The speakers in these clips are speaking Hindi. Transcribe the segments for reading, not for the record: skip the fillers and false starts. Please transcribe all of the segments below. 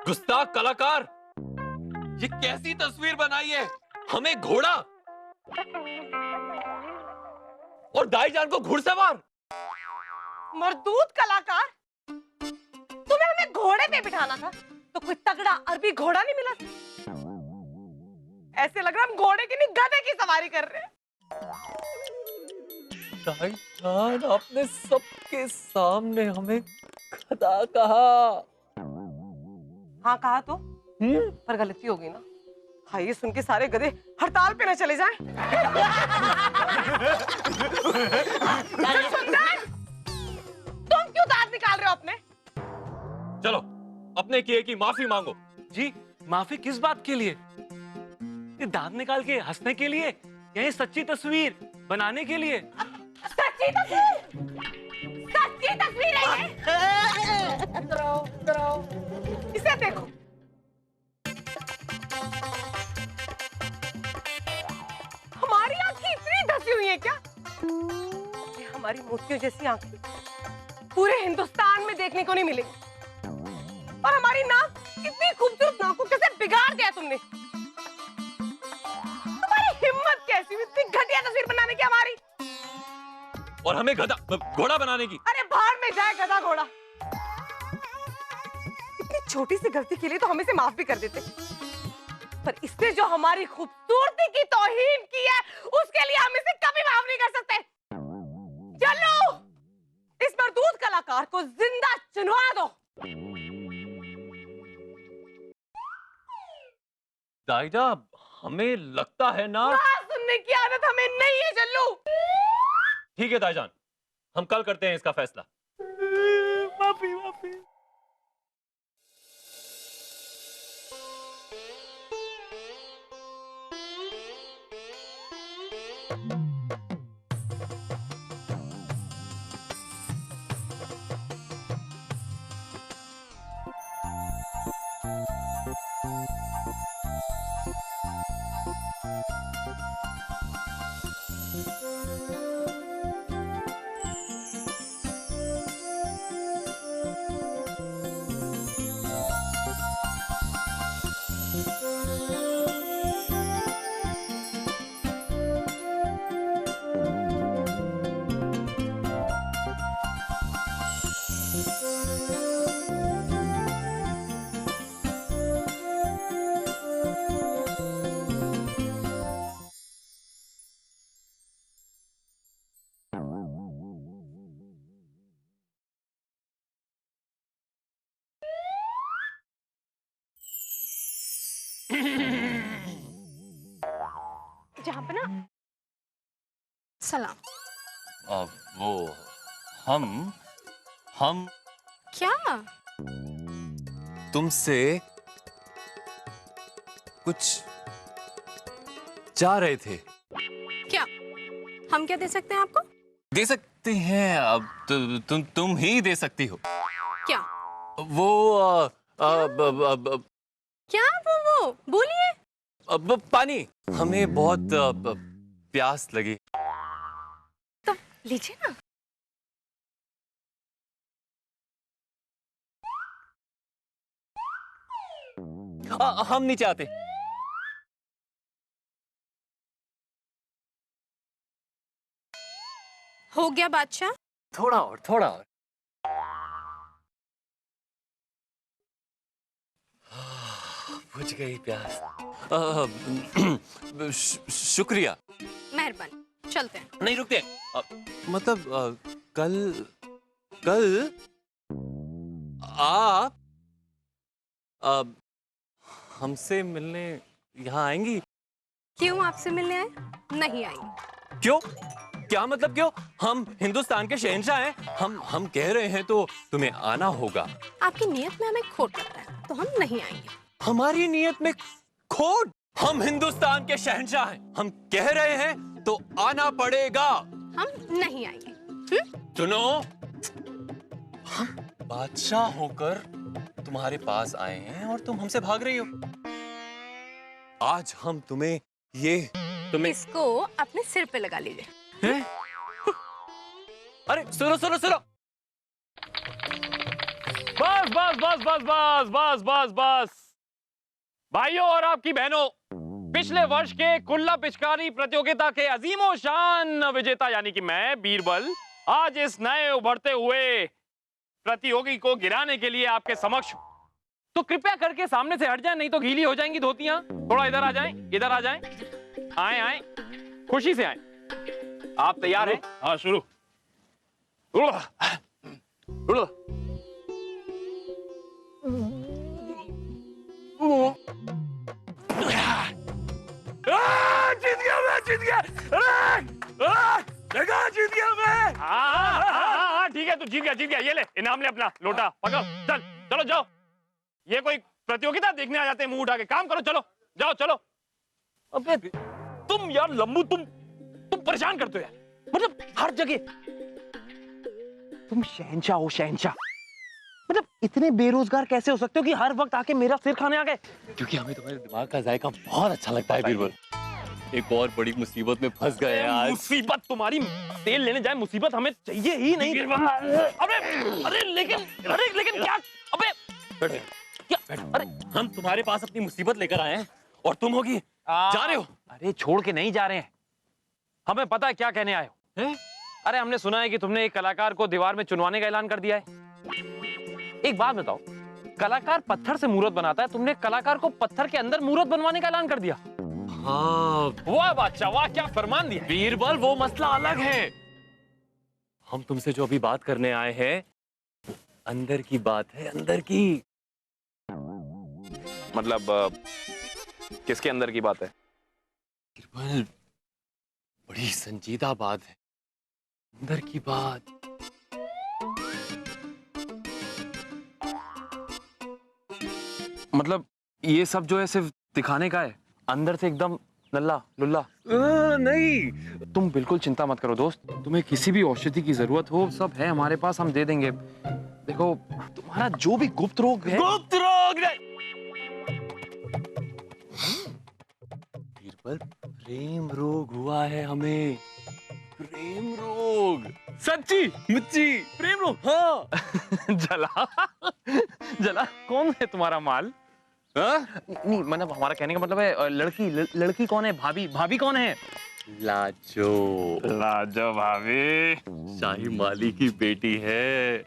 गुस्ताख कलाकार, ये कैसी तस्वीर बनाई है? हमें घोड़ा और दाईजान को घुड़सवार। मरदूद कलाकार, तुम्हें हमें घोड़े पे बिठाना था तो कोई तगड़ा अरबी घोड़ा नहीं मिला? ऐसे लग रहा हम घोड़े की नहीं गधे की सवारी कर रहे हैं। दाईजान, आपने सबके सामने हमें गधा कहा। हाँ कहा तो, पर गलती होगी ना। हाँ, ये सुन के सारे गधे हड़ताल पे न चले जाएं। तुम क्यों दांत निकाल रहे हो अपने? चलो अपने किए की माफी मांगो। जी, माफी किस बात के लिए? ये दांत निकाल के हंसने के लिए या ये सच्ची तस्वीर बनाने के लिए? सच्ची तस्वीर, सच्ची तस्वीर है ये। डराओ, इसे देखो। हमारी आंखें इतनी धसी हुई है क्या? ये हमारी मोतियों जैसी आंखें पूरे हिंदुस्तान में देखने को नहीं मिलेगी। और हमारी नाक, इतनी खूबसूरत नाक को कैसे बिगाड़ दिया तुमने? तुम्हारी हिम्मत कैसी हुई इतनी घटिया तस्वीर बनाने की हमारी? और हमें घोड़ा बनाने की? अरे भाड़ में जाए गधा घोड़ा। इतनी छोटी सी गलती के लिए तो हम इसे माफ भी कर देते, पर इसने जो हमारी खूबसूरती की तौहीन की है उसके लिए हम इसे कभी माफ नहीं कर सकते। चलो इस मरदूद कलाकार को जिंदा चुनवा दो। दाईजा, हमें लगता है ना सुनने की आदत हमें नहीं है जल्लू। ठीक है दाईजान, हम कल करते हैं इसका फैसला। माफी। जहाँ पे ना सलाम। वो हम क्या? तुमसे कुछ चाह रहे थे। क्या? हम क्या दे सकते हैं आपको? दे सकते हैं, अब तुम ही दे सकती हो। क्या? वो क्या वो बोलिए। अब पानी, हमें बहुत प्यास लगी। तो लीजिए ना। हम नहीं चाहते। हो गया बादशाह? थोड़ा और। बुझ गई प्यास। शुक्रिया। मेहरबानी, चलते हैं। नहीं रुकते। मतलब कल आप हमसे मिलने यहाँ आएंगी? क्यों आपसे मिलने आए? नहीं आएंगे। क्यों? क्या मतलब क्यों? हम हिंदुस्तान के शहंशाह हैं। हम कह रहे हैं तो तुम्हें आना होगा। आपकी नियत में हमें खोट लगता है तो हम नहीं आएंगे। हमारी नियत में खोट? हम हिंदुस्तान के शहंशाह हैं, हम कह रहे हैं तो आना पड़ेगा। हम नहीं आएंगे। सुनो, हम बादशाह होकर तुम्हारे पास आए हैं और तुम हमसे भाग रही हो। आज हम तुम्हें इसको अपने सिर पे लगा लीजिए। हैं? अरे सुनो सुनो सुनो, बस बस बस बस बस बस बस बस भाइयों और आपकी बहनों, पिछले वर्ष के कुल्ला पिचकारी प्रतियोगिता के अजीमो शान विजेता यानी कि मैं बीरबल आज इस नए उभरते हुए प्रतियोगी को गिराने के लिए आपके समक्ष हूं। तो कृपया करके सामने से हट जाएं, नहीं तो गीली हो जाएंगी धोतियां। थोड़ा इधर आ जाएं, इधर आ जाएं। आए आए, खुशी से आए। आप तैयार हैं? हाँ, शुरू। जीत गया मैं, जीत गया। देखा, जीत गया मैं। हाँ, ठीक है, तू जीत गया, जीत गया। ये ले इनाम, ले अपना लोटा पकड़। चल चलो जाओ, ये कोई प्रतियोगिता देखने आ जाते हैं मुंह उठा के। काम करो, चलो जाओ चलो। अबे तुम यार लंबू, तुम परेशान करते हो यार, मतलब हर जगह। तुम शहंशाह हो, शहंशाह। मतलब इतने बेरोजगार कैसे हो सकते हो कि हर वक्त आके मेरा सिर खाने आ गए? क्योंकि हमें तुम्हारे दिमाग का जायका बहुत अच्छा लगता है बीरबल। एक और बड़ी मुसीबत में फंस गए हैं आज। मुसीबत तुम्हारी, तेल लेने जाए, मुसीबत हमें चाहिए ही नहीं। अबे अरे लेकिन क्या? अबे क्या? अरे हम तुम्हारे पास अपनी मुसीबत लेकर आए हैं और तुम होगी जा रहे हो। अरे छोड़ के नहीं जा रहे हैं, हमें पता है क्या कहने आए हो। अरे हमने सुना है कि तुमने एक कलाकार को दीवार में चुनवाने का ऐलान कर दिया है। एक बात बताओ, कलाकार पत्थर से मूर्त बनाता है, तुमने कलाकार को पत्थर के अंदर मूर्त बनवाने का ऐलान कर दिया। हाँ वाह बादशाह वाह, क्या फरमान दिया। बीरबल, वो मसला अलग है। हम तुमसे जो अभी बात करने आए हैं अंदर की बात है, अंदर की। मतलब किसके अंदर की बात है? बीरबल, बड़ी संजीदा बात है, अंदर की बात। मतलब ये सब जो है सिर्फ दिखाने का है, अंदर से एकदम लल्ला लुल्ला? नहीं, तुम बिल्कुल चिंता मत करो दोस्त, तुम्हें किसी भी औषधि की जरूरत हो सब है हमारे पास, हम दे देंगे। देखो तुम्हारा जो भी गुप्त रोग है। गुप्त रोग बीरबल, प्रेम रोग हुआ है हमें। प्रेम रोग, सच्ची मुच्ची प्रेम रोग। हाँ। जला जला कौन है तुम्हारा माल? हाँ? नहीं मतलब हमारा कहने का मतलब है लड़की कौन है? भाभी कौन है? लाजो भाभी शाही माली की बेटी है,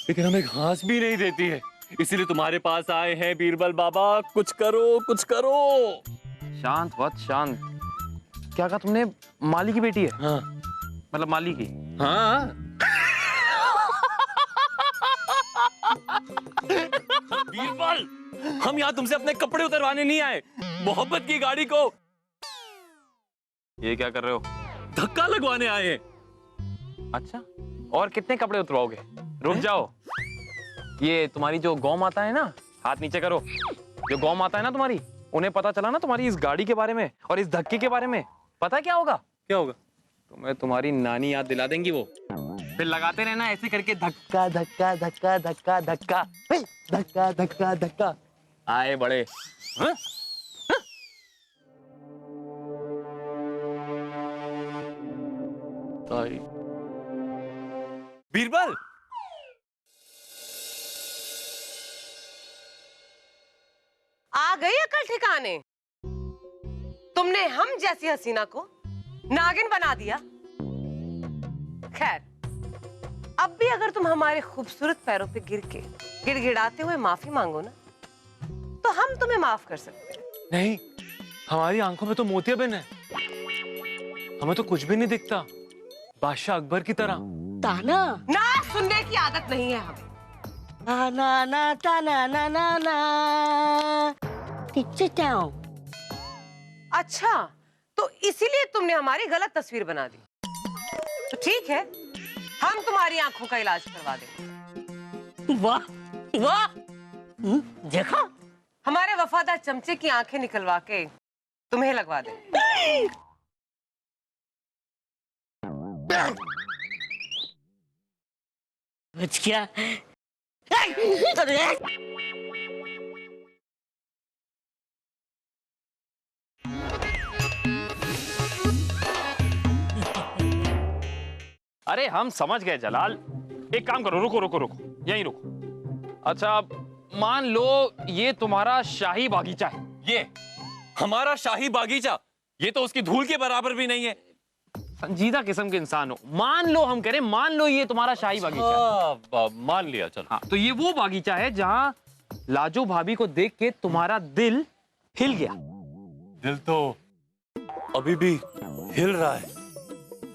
लेकिन हमें घास भी नहीं देती है, इसीलिए तुम्हारे पास आए हैं बीरबल बाबा। कुछ करो, कुछ करो। शांत वत शांत। क्या कहा तुमने? माली की बेटी है? हाँ। मतलब माली की? हाँ। बीरबल, हम यहाँ तुमसे अपने कपड़े उतरवाने नहीं आए, मोहब्बत की गाड़ी को ये क्या कर रहे हो? धक्का लगवाने आए हैं। अच्छा, और कितने कपड़े उतरवाओगे? रुक जाओ। ये तुम्हारी जो गौ माता है ना, हाथ नीचे करो। जो गौ माता है ना तुम्हारी, उन्हें पता चला ना तुम्हारी इस गाड़ी के बारे में और इस धक्के के बारे में, पता है क्या होगा? क्या होगा? तुम्हें तुम्हारी नानी याद दिला देंगी वो। फिर लगाते रहना ऐसे करके, धक्का धक्का धक्का धक्का धक्का धक्का धक्का धक्का। आए बड़े। हाँ? हाँ? बीरबल, आ गई अकल ठिकाने? तुमने हम जैसी हसीना को नागिन बना दिया। खैर, अब भी अगर तुम हमारे खूबसूरत पैरों पे गिर के गिड़गिड़ाते हुए माफी मांगो ना, तो हम तुम्हें माफ कर सकते हैं। नहीं, हमारी आंखों में तो मोतियाबिंद है, हमें तो कुछ भी नहीं दिखता, बादशाह अकबर की तरह। ताना ना सुनने की आदत नहीं है हमें। ना ना ना ताना ना ना ना। Sit down. अच्छा, तो इसीलिए तुमने हमारी गलत तस्वीर बना दी। तो ठीक है, हम तुम्हारी आंखों का इलाज करवा देंगे। वाह वाह, देखा, हमारे वफादार चमचे की आंखें निकलवा के तुम्हें लगवा देंगे। बच गया, अरे अरे हम समझ गए जलाल, एक काम करो, रुको रुको रुको, यहीं रुको। अच्छा मान लो ये तुम्हारा शाही बागीचा है। ये हमारा शाही बागीचा, ये तो उसकी धूल के बराबर भी नहीं है। संजीदा किस्म के इंसान हो। मान लो, हम कह रहे मान लो ये तुम्हारा शाही बागीचा है। मान लिया, चलो। हाँ, तो ये वो बागीचा है जहाँ लाजो भाभी को देख के तुम्हारा दिल हिल गया। दिल तो अभी भी हिल रहा है।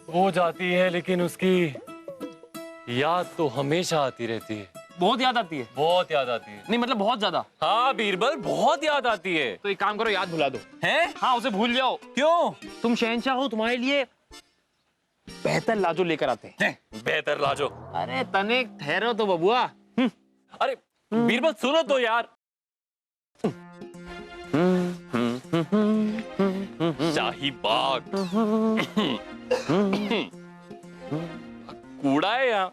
वो जाती है लेकिन उसकी याद तो हमेशा आती रहती है। बहुत याद आती है। बहुत याद आती है। नहीं मतलब बहुत ज्यादा। हाँ बीरबल, बहुत याद आती है। तो एक काम करो, याद भुला दो। हैं? हाँ, उसे भूल जाओ। क्यों? तुम शहंशाह हो, तुम्हारे लिए बेहतर लाजो लेकर आते हैं। बेहतर लाजो। अरे तने ठहरो तो बबुआ। अरे बीरबल सुनो तो यार। शाही बाग कूड़ा है यहाँ।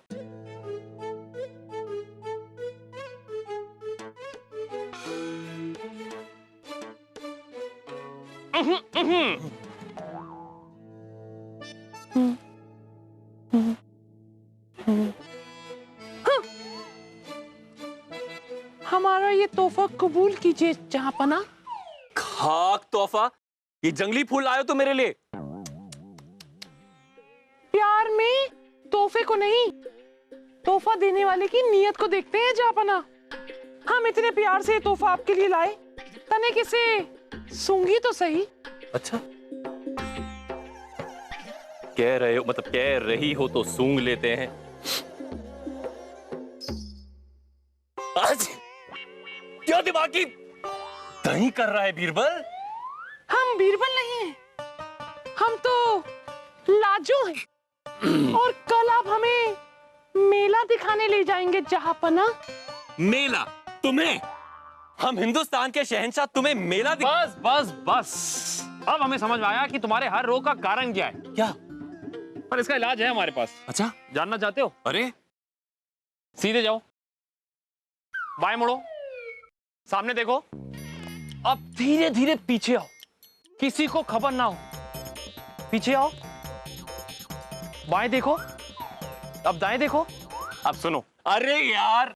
हमारा ये तोहफा कबूल कीजिए जहांपना। खाक तोहफा, ये जंगली फूल लाए हो तो मेरे लिए? प्यार में तोहफे को नहीं, तोहफा देने वाले की नीयत को देखते हैं जहांपना। हम इतने प्यार से तोहफा आपके लिए लाए, तने किसे सूंघी तो सही। अच्छा, कह रहे हो, मतलब कह रही हो तो सूंघ लेते हैं। आज क्या दिमाग की दही कर रहा है बीरबल? हम बीरबल नहीं हैं, हम तो लाजो हैं। और कल आप हमें मेला दिखाने ले जाएंगे जहांपना। मेला? तुम्हें? हम हिंदुस्तान के शहंशाह तुम्हें मेला बस बस बस, अब हमें समझ में आया कि तुम्हारे हर रोग का कारण क्या है। क्या? पर इसका इलाज है हमारे पास। अच्छा, जानना चाहते हो? अरे सीधे जाओ, बाएं मुड़ो, सामने देखो, अब धीरे धीरे पीछे आओ, किसी को खबर ना हो। पीछे आओ, बाएं देखो, अब दाएं देखो, अब सुनो। अरे यार,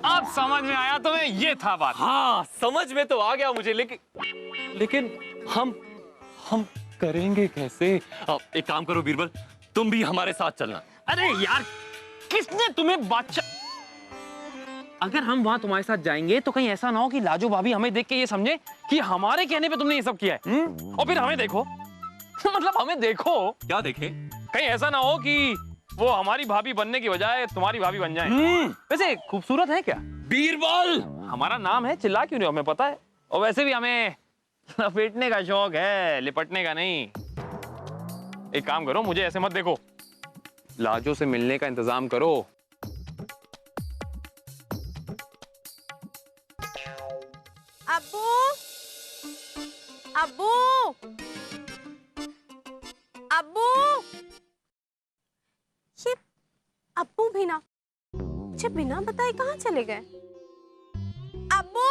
अब समझ में आया तुम्हें? ये था बात। हाँ समझ में तो आ गया मुझे, लेकिन हम करेंगे कैसे? अब एक काम करो बीरबल, तुम भी हमारे साथ चलना। अरे यार, किसने तुम्हें बादशाह? अगर हम वहां तुम्हारे साथ जाएंगे तो कहीं ऐसा ना हो कि लाजो भाभी हमें देख के ये समझे कि हमारे कहने पे तुमने ये सब किया है। और फिर हमें देखो मतलब हमें देखो। क्या देखे? कहीं ऐसा ना हो कि वो हमारी भाभी बनने की बजाय तुम्हारी भाभी बन जाए। वैसे खूबसूरत है क्या? बीरबल, हमारा नाम है, चिल्ला क्यों नहीं हो? हमें पता है। और वैसे भी हमें लपेटने का शौक है, लिपटने का नहीं। एक काम करो, मुझे ऐसे मत देखो, लाजो से मिलने का इंतजाम करो। अब्बू, अब्बू, अब्बू, ये अब्बू भी ना, मुझे बिना बताए कहाँ चले गए? अब्बू,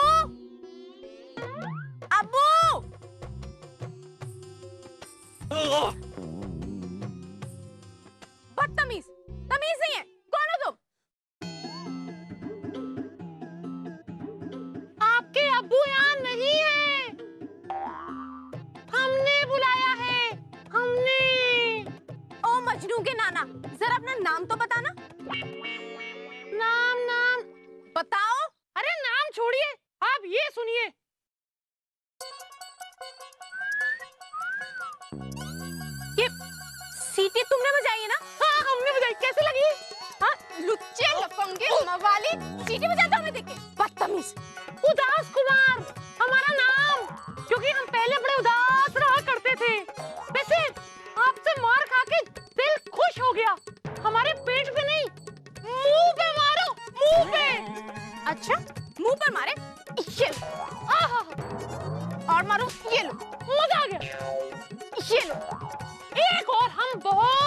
अब्बू, बदतमीज, तमीज नहीं है, कौन हो तुम? आपके अब्बू यहाँ नहीं है, हमने बुलाया है, हमने। ओ मजनू के नाना, जरा अपना नाम तो बताना। नाम नाम बताओ। अरे नाम छोड़िए, आप ये सुनिए। ये सीटी तुमने बजाई है ना? हाँ हमने बजाई, कैसे लगी? हाँ, लुच्चे लफंगे मवाली सीटी बजाते हमें देख के, बदतमीज। उदास कुमार हमारा नाम, क्योंकि हम पहले बड़े उदास रहा करते थे। वैसे आपसे मार खा के दिल खुश हो गया। हमारे पेट पे नहीं, मुंह पे मारो, मुंह पे। अच्छा, मुंह पर मारे? ये लो। आहा, और मारो, ये लो। मजा आ गया। ये लो। एक और हम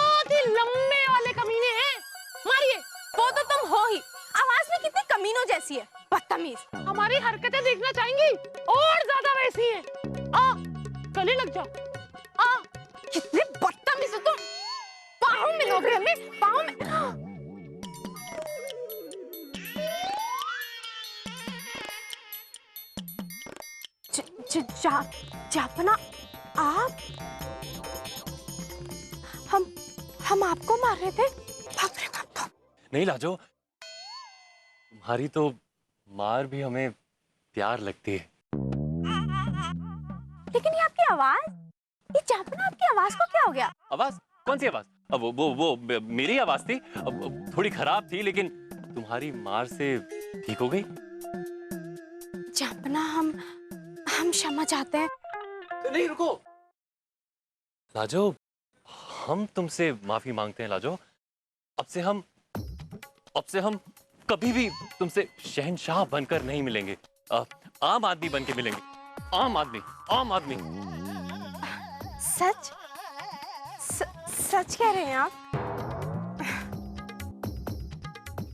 बहुत ही लंबे वाले कमीने हैं। मारिए। वो तो तुम हो ही, आवाज में कितनी कमीनों जैसी है, बदतमीज। हमारी हरकतें देखना चाहेंगी? और ज्यादा वैसी है। आ, गले लग जाओ। आ, कितने बदतमीज हो तुम। पाँव मिलोगे हमें, पाँव में। जापना, आप? हम आपको मार रहे थे? बाप रे बाप। नहीं लाजो, तुम्हारी तो मार भी हमें प्यार लगती है। लेकिन ये आपकी आवाज, ये जापना, आपकी आवाज को क्या हो गया? आवाज? कौन सी आवाज? अब वो मेरी आवाज थी। अब थोड़ी खराब थी, लेकिन तुम्हारी मार से ठीक हो गई। जापना, हम क्षमा चाहते हैं। नहीं रुको लाजो, हम तुमसे माफी मांगते हैं लाजो। अब से हम कभी भी तुमसे शहंशाह बनकर नहीं मिलेंगे, आम आदमी बन के मिलेंगे। आम आदमी। सच कह रहे हैं आप?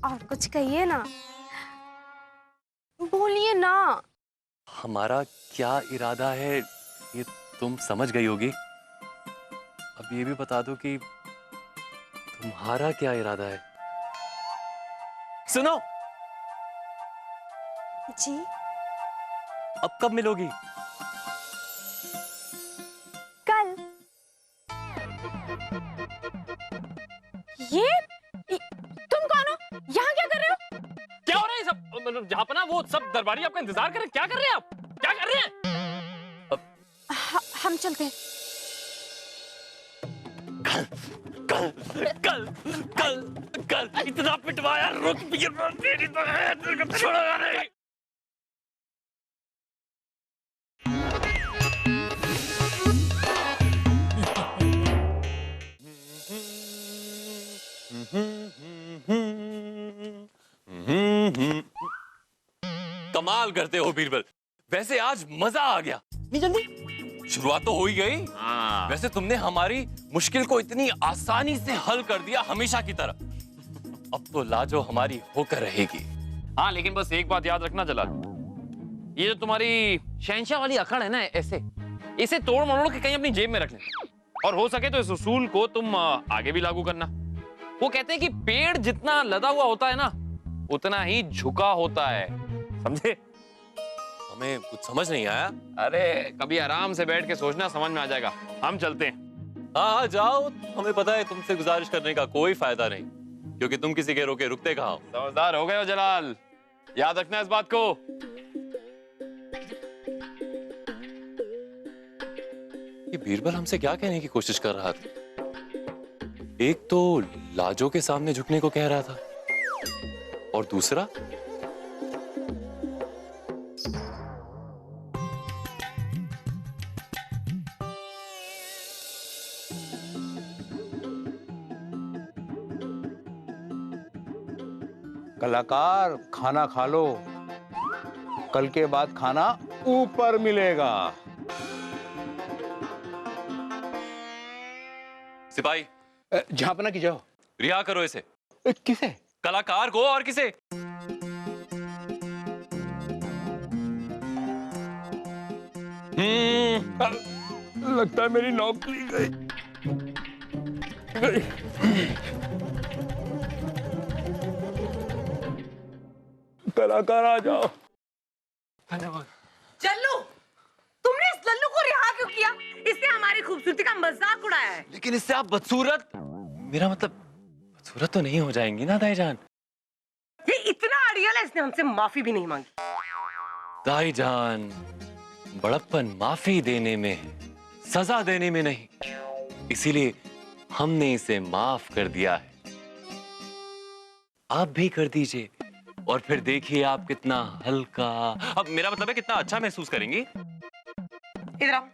और कुछ कहिए ना, बोलिए ना। हमारा क्या इरादा है ये तुम समझ गई होगी। अब ये भी बता दो कि तुम्हारा क्या इरादा है। सुनो, जी? अब कब मिलोगी? कल। ये तुम कौन हो? यहाँ क्या कर रहे हो? क्या हो रहा है सब? मतलब जापना, वो सब दरबारी आपका इंतजार कर रहे हैं। क्या कर रहे हैं आप? क्या कर रहे हैं? हम चलते हैं। कल इतना पिटवाया, रुक तेरी तो है, छोड़ेगा नहीं। कमाल करते हो बीरबल, वैसे आज मजा आ गया। नहीं जल्दी, शुरुआत तो हो ही गई। हाँ। वैसे तुमने हमारी मुश्किल को इतनी आसानी से हल कर दिया, हमेशा की तरह। अब तो लाजो हमारी होकर रहेगी। हाँ, लेकिन बस एक बात याद रखना जलाल, ये जो तुम्हारी शहंशाह वाली अकड़ है ना, ऐसे इसे तोड़ मरोड़ के कहीं अपनी जेब में रख लेना, और हो सके तो इस उसूल को तुम आगे भी लागू करना। वो कहते हैं कि पेड़ जितना लदा हुआ होता है ना, उतना ही झुका होता है, समझे? हमें कुछ समझ नहीं आया। अरे कभी आराम से बैठ के सोचना, समझ में आ जाएगा। हम चलते हैं। हाँ जाओ, हमें पता है तुमसे गुजारिश करने का कोई फायदा नहीं, क्योंकि तुम किसी के रोके रुकते कहाँ हो। समझदार हो गए हो जलाल, याद रखना इस बात को। ये बीरबल हमसे क्या कहने की कोशिश कर रहा था? एक तो लाजो के सामने झुकने को कह रहा था, और दूसरा कलाकार, खाना खा लो, कल के बाद खाना ऊपर मिलेगा। सिपाही, झापना की जाओ। रिहा करो इसे। किसे? कलाकार को, और किसे? लगता है मेरी नौकरी गई। कलाकार आ जाओ। चल्लू, तुमने इस लल्लू को रिहा क्यों किया? इसने हमारी खूबसूरती का मजाक उड़ाया है। लेकिन इससे आप बदसूरत, मेरा मतलब बदसूरत तो नहीं हो जाएंगी ना दाईजान? ये इतना अड़ियल है, इसने हमसे माफी भी नहीं मांगी। दाईजान, बड़प्पन माफी देने में है, सजा देने में नहीं। इसीलिए हमने इसे माफ कर दिया है। आप भी कर दीजिए, और फिर देखिए आप कितना हल्का, अब मेरा मतलब है कितना अच्छा महसूस करेंगी। इधर आओ।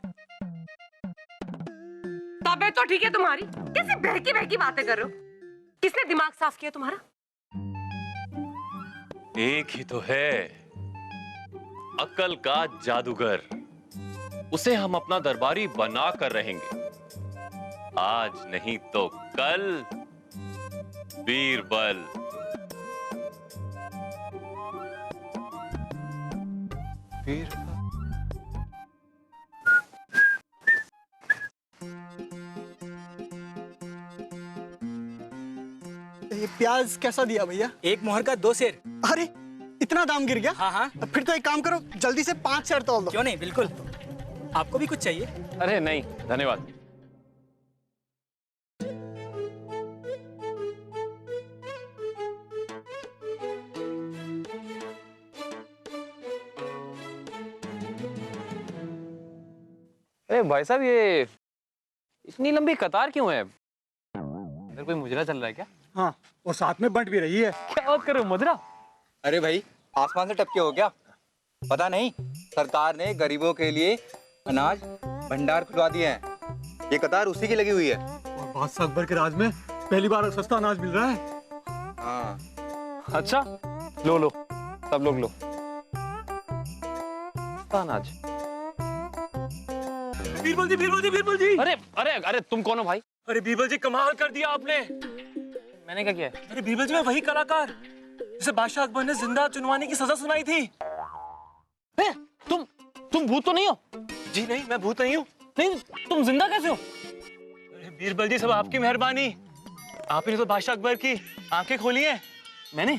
तबीयत तो ठीक है तुम्हारी? कैसी बहकी बहकी बातें कर रहे हो? किसने दिमाग साफ किया तुम्हारा? एक ही तो है, अक्ल का जादूगर। उसे हम अपना दरबारी बना कर रहेंगे। आज नहीं तो कल बीरबल। बीरबल। ये प्याज कैसा दिया भैया? एक मोहर का 2 सेर। अरे इतना दाम गिर गया? हाँ हाँ। तो फिर तो एक काम करो, जल्दी से 5 सेर तोल दो। क्यों नहीं, बिल्कुल। आपको भी कुछ चाहिए? अरे नहीं धन्यवाद। अरे भाई साहब, ये इतनी लंबी कतार क्यों है? इधर कोई मुजरा चल रहा है क्या? हाँ, और साथ में बंट भी रही है। क्या बात कर रहे हो, मुजरा? अरे भाई, आसमान से टपके हो क्या? पता नहीं, सरकार ने गरीबों के लिए अनाज भंडार खुलवा दिए हैं। ये कतार उसी की लगी हुई है। और बादशाह अकबर के राज में पहली बार सस्ता अनाज मिल रहा है। हाँ। अच्छा, लो लो, सब लोग लो अनाज। बीरबल जी, बीरबल जी, बीरबल जी। अरे अरे अरे, तुम कौन हो भाई? अरे बीरबल जी, कमाल कर दिया आपने। मैंने क्या किया है? अरे बीरबल जी, मैं वही कलाकार जिसे बादशाह अकबर ने जिंदा चुनवाने की सजा सुनाई थी। तुम भूत तो नहीं हो? जी नहीं, मैं भूत नहीं हूँ। नहीं, तुम जिंदा कैसे हो? अरे बीरबल जी, सब आपकी मेहरबानी। आप ही ने तो बादशाह अकबर की आंखें खोली हैं। मैंने?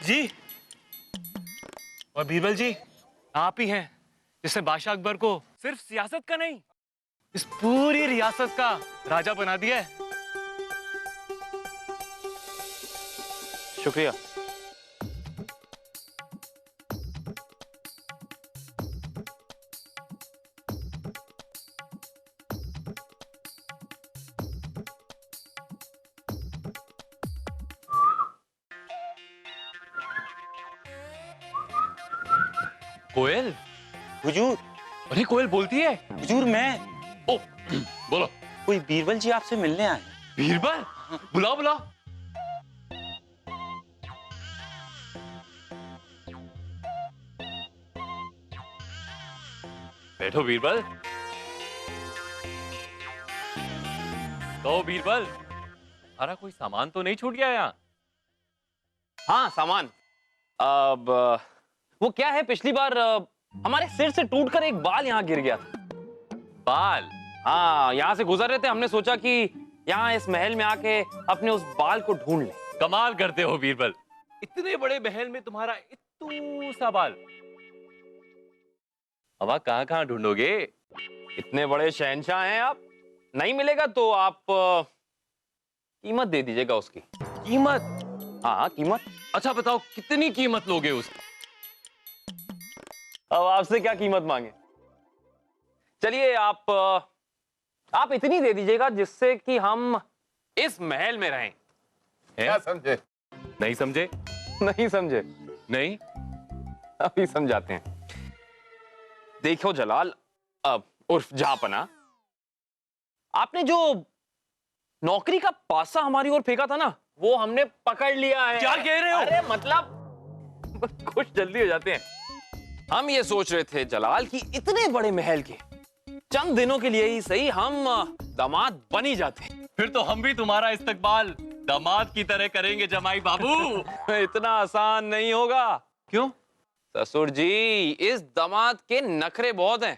जी। और बीरबल जी, आप ही हैं जिसने बादशाह अकबर को सिर्फ सियासत का नहीं, इस पूरी रियासत का राजा बना दिया है। शुक्रिया। कोयल? हुजूर, अरे कोयल बोलती है। हुजूर मैं। ओ, बोलो। कोई बीरबल जी आपसे मिलने आए। बीरबल? बुलाओ बुलाओ। बैठो बीरबल। तो बीरबल, हमारा कोई सामान तो नहीं छूट गया यहाँ? हाँ, सामान। अब वो क्या है, पिछली बार हमारे सिर से टूटकर एक बाल यहाँ गिर गया था। बाल? हाँ, यहाँ से गुजर रहे थे, हमने सोचा कि यहाँ इस महल में आके अपने उस बाल को ढूंढ लें। कमाल करते हो बीरबल, इतने बड़े महल में तुम्हारा इत्तू सा बाल। अब आप कहाँ ढूंढोगे? इतने बड़े शहंशाह हैं आप, नहीं मिलेगा तो आप कीमत दे दीजिएगा उसकी। कीमत? हाँ, कीमत। अच्छा बताओ, कितनी कीमत लोगे उसकी? अब आपसे क्या कीमत मांगे? चलिए, आप इतनी दे दीजिएगा जिससे कि हम इस महल में रहें। क्या समझे? नहीं समझे? नहीं समझे? नहीं। अभी समझाते हैं। देखो जलाल, उर्फ जहांपना, आपने जो नौकरी का पासा हमारी ओर फेंका था ना, वो हमने पकड़ लिया है। क्या कह रहे हो? अरे मतलब कुछ जल्दी हो जाते हैं। हम ये सोच रहे थे जलाल कि इतने बड़े महल के चंद दिनों के लिए ही सही हम दामाद बन ही जाते। फिर तो हम भी तुम्हारा इस्तकबाल दामाद की तरह करेंगे जमाई बाबू। इतना आसान नहीं होगा। क्यों? ससुर जी, इस दामाद के नखरे बहुत हैं।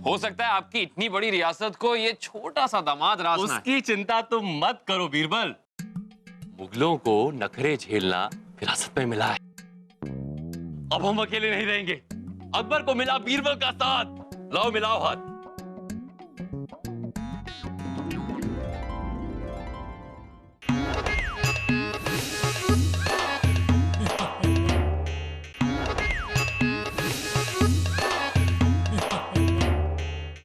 हो सकता है आपकी इतनी बड़ी रियासत को ये छोटा सा दामाद रास ना है। उसकी चिंता तुम मत करो बीरबल, मुगलों को नखरे झेलना विरासत में मिला है। अब हम अकेले नहीं रहेंगे। अकबर को मिला बीरबल का साथ। लाओ मिलाओ हाथ।